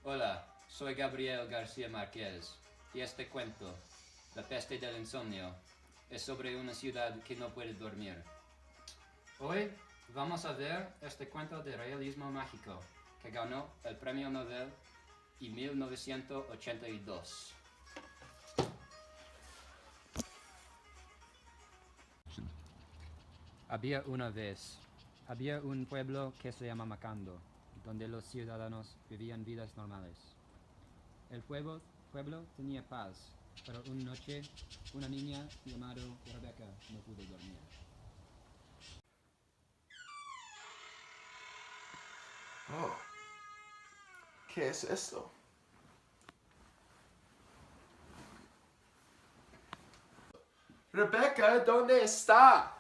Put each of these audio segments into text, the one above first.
Hola, soy Gabriel García Márquez y este cuento, La peste del insomnio, es sobre una ciudad que no puede dormir. Hoy vamos a ver este cuento de realismo mágico que ganó el Premio Nobel en 1982. Había un pueblo que se llama Macondo, donde los ciudadanos vivían vidas normales. El pueblo tenía paz, pero una noche una niña llamada Rebecca no pudo dormir. Oh, ¿qué es esto? Rebecca, ¿dónde está?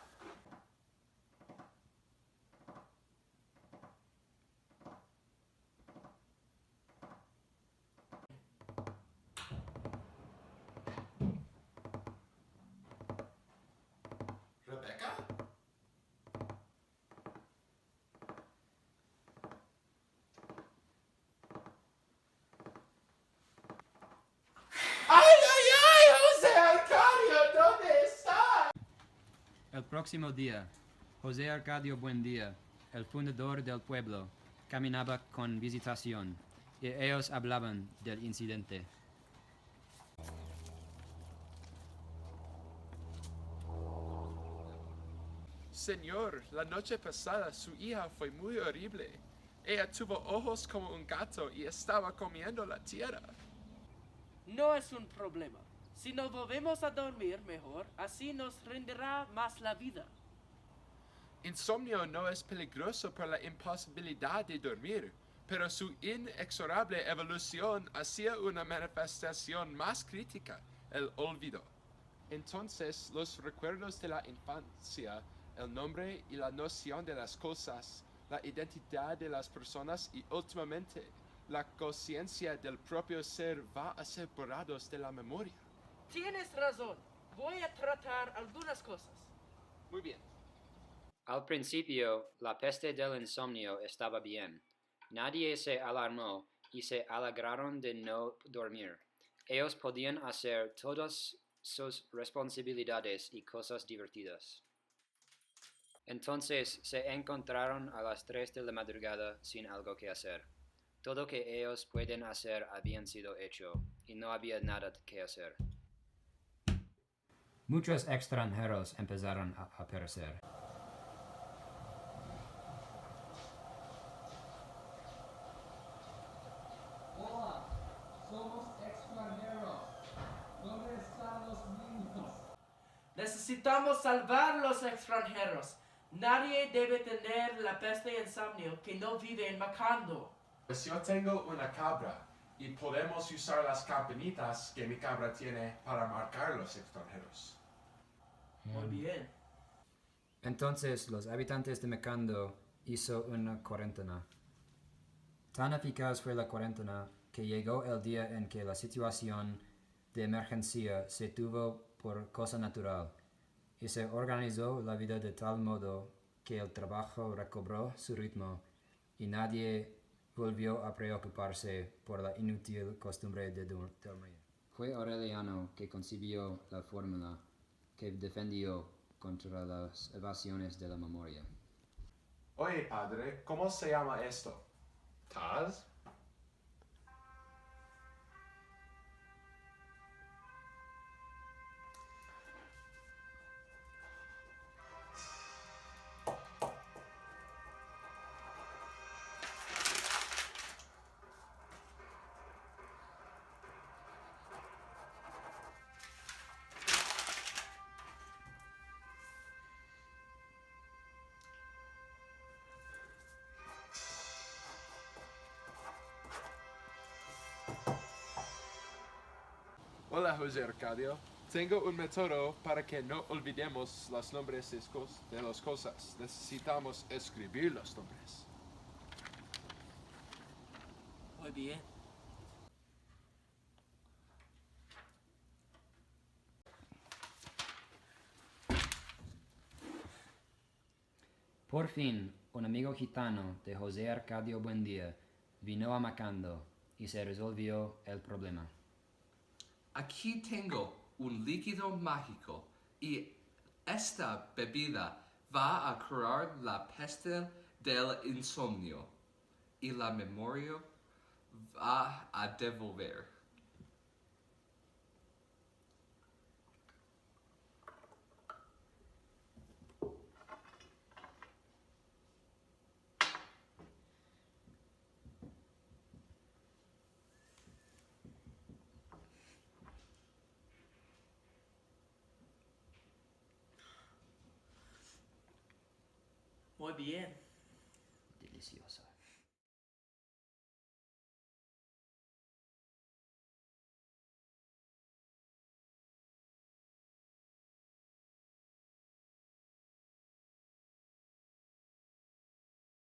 ¿Rebecca? ¡Ay, ay, ay! ¡José Arcadio! ¿Dónde está? El próximo día, José Arcadio Buendía, el fundador del pueblo, caminaba con visitación y ellos hablaban del incidente. Señor, la noche pasada su hija fue muy horrible. Ella tuvo ojos como un gato y estaba comiendo la tierra. No es un problema. Si nos volvemos a dormir mejor, así nos rendirá más la vida. Insomnio no es peligroso por la imposibilidad de dormir, pero su inexorable evolución hacia una manifestación más crítica, el olvido. Entonces, los recuerdos de la infancia, el nombre y la noción de las cosas, la identidad de las personas y últimamente la conciencia del propio ser va a ser borrados de la memoria. Tienes razón. Voy a tratar algunas cosas. Muy bien. Al principio, la peste del insomnio estaba bien. Nadie se alarmó y se alegraron de no dormir. Ellos podían hacer todas sus responsabilidades y cosas divertidas. Entonces se encontraron a las 3 de la madrugada sin algo que hacer. Todo que ellos pueden hacer habían sido hecho y no había nada que hacer. Muchos extranjeros empezaron a aparecer. Hola, somos extranjeros. ¿Dónde están los niños? Necesitamos salvar a los extranjeros. Nadie debe tener la peste de insomnio que no vive en Macondo. Pues yo tengo una cabra y podemos usar las campanitas que mi cabra tiene para marcar los extranjeros. Muy bien. Entonces los habitantes de Macondo hizo una cuarentena. Tan eficaz fue la cuarentena que llegó el día en que la situación de emergencia se tuvo por cosa natural y se organizó la vida de tal modo que el trabajo recobró su ritmo y nadie volvió a preocuparse por la inútil costumbre de dormir. Fue Aureliano que concibió la fórmula que defendió contra las evasiones de la memoria. Oye, padre, ¿cómo se llama esto? ¿Taz? Hola, José Arcadio. Tengo un método para que no olvidemos los nombres de las cosas. Necesitamos escribir los nombres. Muy bien. Por fin, un amigo gitano de José Arcadio Buendía vino a Macondo y se resolvió el problema. Aquí tengo un líquido mágico y esta bebida va a curar la peste del insomnio y la memoria va a devolver. Muy bien. Deliciosa.